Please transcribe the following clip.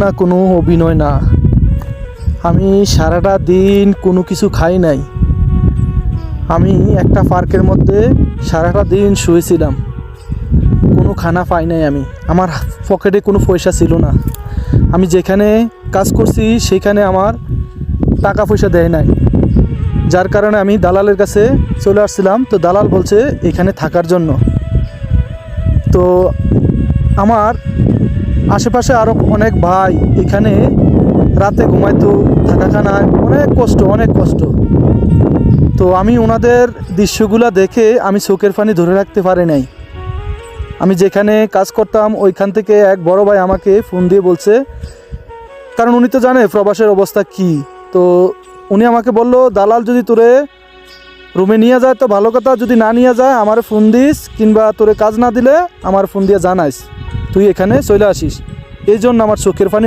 না কোনো অভিনয় না, আমি সারাটা দিন কোনো কিছু খাই নাই। আমি একটা পার্কের মধ্যে সারাটা দিন শুয়েছিলাম, কোনো খানা পাই নাই। আমার পকেটে কোনো পয়সা ছিল না। আমি যেখানে কাজ করছি সেখানে আমার টাকা পয়সা দেয় নাই, যার কারণে আমি দালালের কাছে চলে আসছিলাম। তো দালাল বলছে এখানে থাকার জন্য। তো আমার আশেপাশে আরও অনেক ভাই এখানে রাতে ঘুমাইতো, থাকা খানায় অনেক কষ্ট। তো আমি ওনাদের দৃশ্যগুলো দেখে আমি চোখের পানি ধরে রাখতে পারি নাই। আমি যেখানে কাজ করতাম ওইখান থেকে এক বড় ভাই আমাকে ফোন দিয়ে বলছে, কারণ উনি তো জানে প্রবাসের অবস্থা কি। তো উনি আমাকে বলল, দালাল যদি তোরে রুমে নিয়ে যায় তো ভালো কথা, যদি না নিয়ে যায় আমার ফোন দিস, কিংবা তোরে কাজ না দিলে আমার ফোন দিয়ে জানাইস, তুই এখানে চলে আসিস। এই জন্য আমার চোখের পানি